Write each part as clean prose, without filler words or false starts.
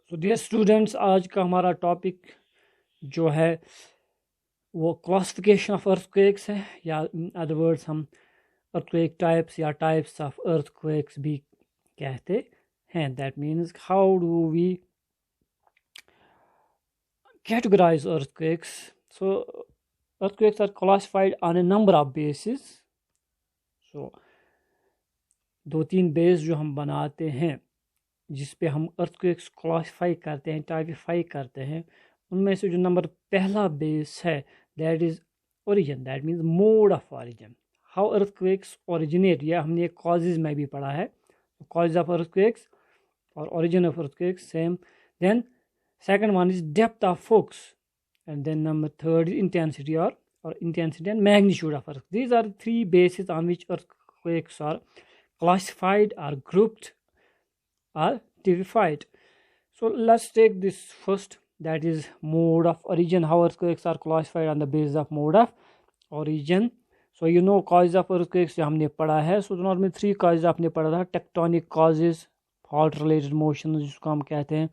तो dear students, आज का हमारा टॉपिक जो है वो क्लासिफिकेशन ऑफ अर्थक्वेक्स है, या इन अदर वर्ड्स हम अर्थक्वेक टाइप्स या टाइप्स ऑफ अर्थक्वेक्स भी कहते हैं. That means how do we categorize earthquakes. So earthquakes are classified on a number of bases. So दो तीन बेस जो हम बनाते हैं जिस पे हम अर्थक्वेक्स क्लासिफाई करते हैं, टाइपिफाई करते हैं, उनमें से जो नंबर पहला बेस है that is origin. That means mode of origin, how earthquakes originate. यह हमने कॉजेज में भी पढ़ा है, कॉजेज ऑफ अर्थक्वेक्स और origin of earthquakes same. Then second one is depth of force, and then number third is intensity or intensity and magnitude of earthquake. These are the three bases on which earthquakes are classified or grouped or typified. So let's take this first, that is mode of origin. How earthquakes are classified on the basis of mode of origin. So you know causes of earthquakes जो हमने पढ़ा है. So normally three causes आपने पढ़ा था. Tectonic causes, fault related motions जिसको हम कहते हैं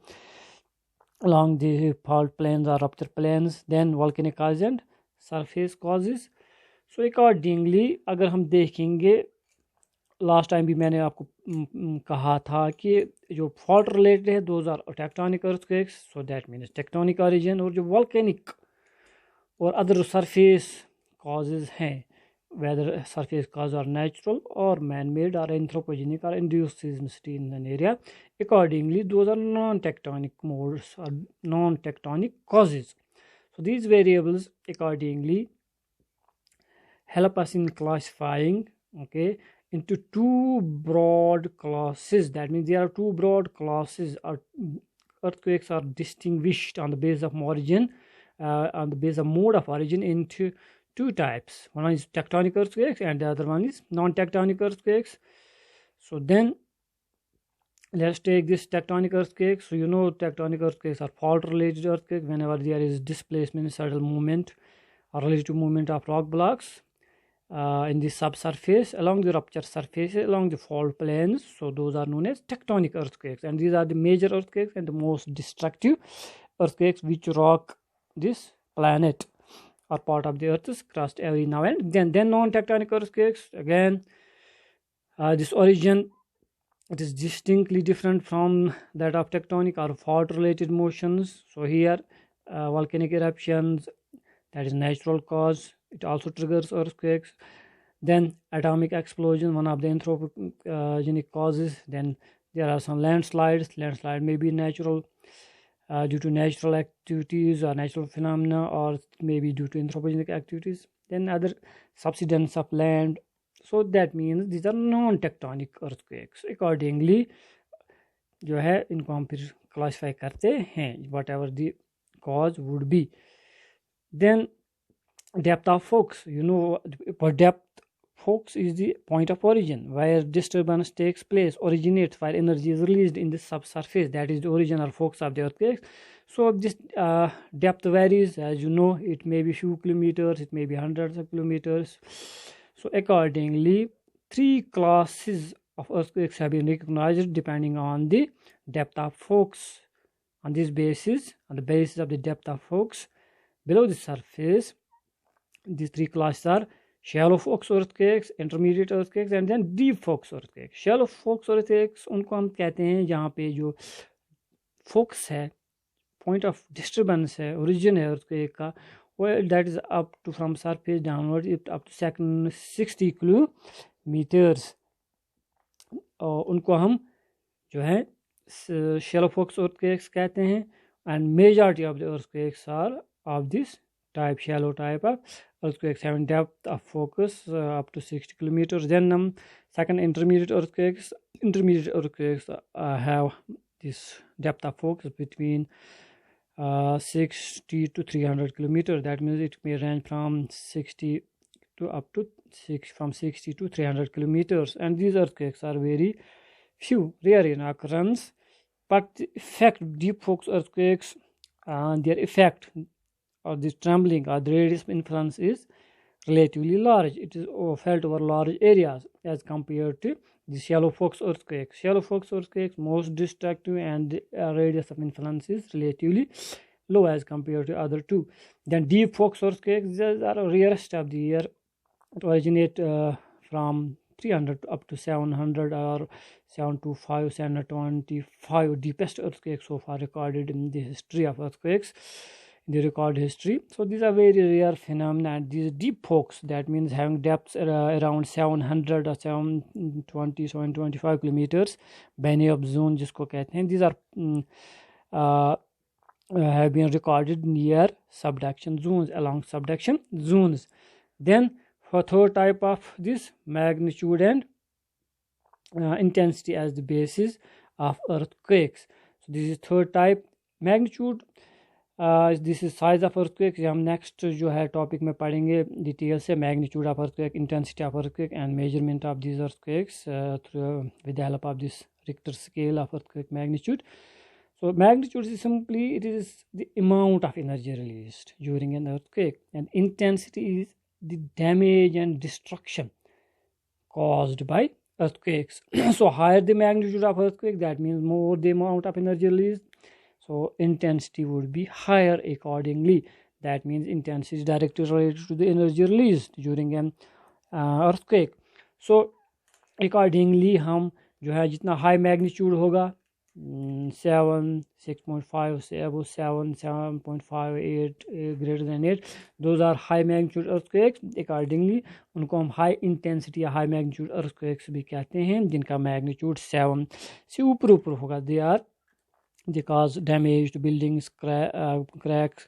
along the fault plains or rupture plains, then volcanic causes and surface causes. So accordingly अगर हम देखेंगे, लास्ट टाइम भी मैंने आपको कहा था कि जो फॉल्ट रिलेटेड है those are tectonic earthquakes, so that means tectonic origin. और जो वॉल्केनिक और अदर सरफेस कॉजेज हैं, whether surface cause are natural or man-made or anthropogenic or induced seismicity in an area, accordingly those are non-tectonic modes or non-tectonic causes. So these variables accordingly help us in classifying, okay, into two broad classes. That means there are two broad classes. Earthquakes are distinguished on the basis of origin, on the basis of mode of origin, into two types. One is tectonic earthquakes and the other one is non-tectonic earthquakes. So then let's take this tectonic earthquakes. So you know tectonic earthquakes are fault related earthquakes whenever there is displacement, subtle movement or related to movement of rock blocks in the subsurface along the rupture surfaces along the fault plains. So those are known as tectonic earthquakes, and these are the major earthquakes and the most destructive earthquakes which rock this planet or part of the earth's crust every now and then. Then non-tectonic earthquakes, again this origin, it is distinctly different from that of tectonic or fault related motions. So here volcanic eruptions, that is natural cause, it also triggers earthquakes. Then atomic explosion, one of the anthropogenic causes. Then there are some landslides. Landslide may be natural due to natural activities or natural phenomena, or maybe due to anthropogenic activities. Then other subsidence of land. So that means these are non-tectonic earthquakes. Accordingly जो है इनको हम फिर classify करते हैं, whatever the cause would be. Then depth of force, you know, for depth, force is the point of origin where disturbance takes place, originates where energy is released in the subsurface. That is the origin or force of the earthquake. So this depth varies, as you know, it may be few kilometers, it may be hundreds of kilometers. So accordingly, three classes of earthquakes have been recognized depending on the depth of force. On this basis, on the basis of the depth of force below the surface, these three classes are shallow force earthquakes, intermediate earthquakes and then deep force earthquakes. Shallow force earthquakes उनको हम कहते हैं जहाँ पे जो focus है, point of disturbance है, origin है earthquake का, well that is up to from surface downwards up to 60 kilometers. उनको हम जो है shallow force earthquakes कहते हैं. And majority of the earthquakes are of this type, shallow type of earthquakes having depth of focus up to 60 kilometers. Then second, intermediate earthquakes. Intermediate earthquakes have this depth of focus between 60 to 300 kilometers. That means it may range from 60 to up to 60 to 300 kilometers. And these earthquakes are very few, rare in occurrence. But the effect, deep focus earthquakes, their effect or this trembling or the radius influence is relatively large. It is felt over large areas as compared to the shallow forks earthquakes. Shallow forks earthquakes most destructive and the radius of influence is relatively low as compared to other two. Then deep forks earthquakes, these are rarest of the year. It originate from 300 up to 700 or 725, 725 deepest earthquakes so far recorded in the history of earthquakes, in the record history. So these are very rare phenomena, and these deep forks, that means having depths around 700 or 720, 725 kilometers, Benioff zone जिसको कहते हैं, these are have been recorded near subduction zones, along subduction zones. Then for third type of this, magnitude and intensity as the basis of earthquakes. So this is third type. Magnitude, this is size of earthquakes. हम next जो है topic में पढ़ेंगे detail से, magnitude of earthquake, intensity of earthquake and measurement of these earthquakes through with the help of this Richter scale of earthquake magnitude. So magnitude is simply, it is the amount of energy released during an earthquake, and intensity is the damage and destruction caused by earthquakes. So higher the magnitude of earthquake, that means more the amount of energy released. So intensity would be higher accordingly. That means intensity is directly related to the energy released during an earthquake. So accordingly हम जो है जितना high magnitude होगा 7, 6.5 से above 7, 7.5, 8, greater than 8, those are high magnitude earthquakes. Accordingly उनको हम high intensity या high magnitude earthquakes भी कहते हैं, जिनका magnitude 7 से ऊपर होगा. they cause damage to buildings, cracks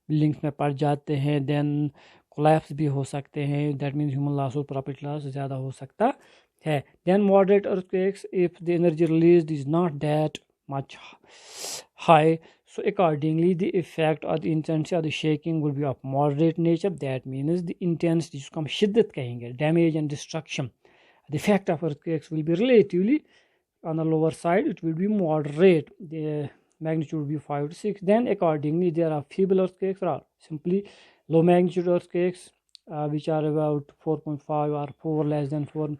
buildings में पड़ जाते हैं, then collapse भी हो सकते हैं, that means human loss और property loss ज़्यादा हो सकता है. Then moderate earthquakes, if the energy released is not that much high, so accordingly the effect or the intensity of the shaking will be of moderate nature. That means the intensity, जिसको हम शिद्दत कहेंगे, damage and destruction, the effect of earthquakes will be relatively on the lower side, it will be moderate, the magnitude will be 5 to 6. Then accordingly there are feeble earthquakes or simply low magnitude earthquakes which are about 4.5 or 4 less than 4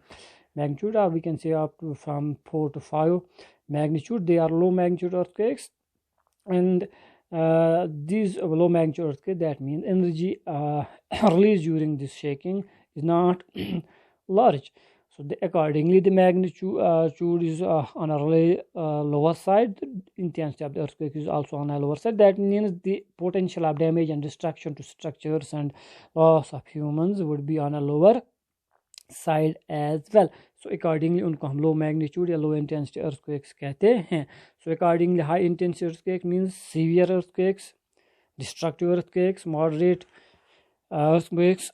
magnitude, or we can say up to from 4 to 5 magnitude. They are low magnitude earthquakes, and these low magnitude earthquakes, that means energy released during this shaking is not large. So accordingly the magnitude is on a really lower side. The intensity of the earthquake is also on a lower side. That means the potential of damage and destruction to structures and loss of humans would be on a lower side as well. So accordingly उनको हम low magnitude या low intensity earthquakes कहते हैं. So accordingly high intensity earthquake means severe earthquakes, destructive earthquakes, moderate earthquakes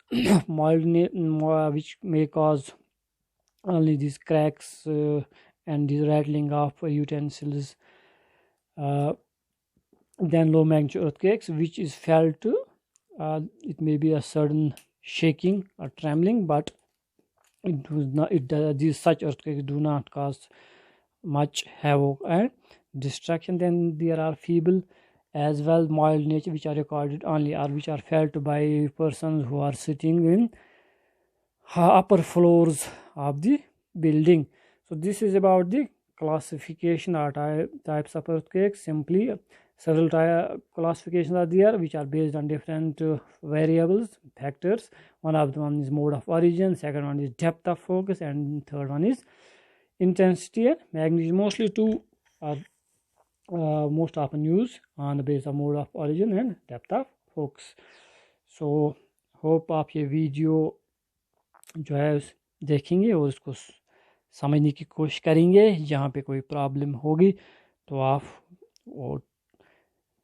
mild which may cause only these cracks and the rattling of utensils. Then low magnitude earthquakes which is felt to it may be a sudden shaking or trembling, but these such earthquakes do not cause much havoc and destruction. Then there are feeble as well, mild nature, which are recorded only or which are felt by persons who are sitting in upper floors of the building. So this is about the classification or types of earthquakes. Simply several classifications are there which are based on different variables, factors. One of them is mode of origin, second one is depth of focus, and third one is intensity and magnitude. Mostly two are most often used on the basis of mode of origin and depth of focus. So hope आप ये video जो है देखेंगे और उसको समझने की कोशिश करेंगे. यहाँ पे कोई प्रॉब्लम होगी तो आप वो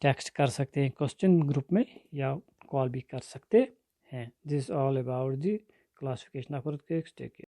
टेक्स्ट कर सकते हैं क्वेश्चन ग्रुप में या कॉल भी कर सकते हैं. This all about the classification of earthquakes. Take care.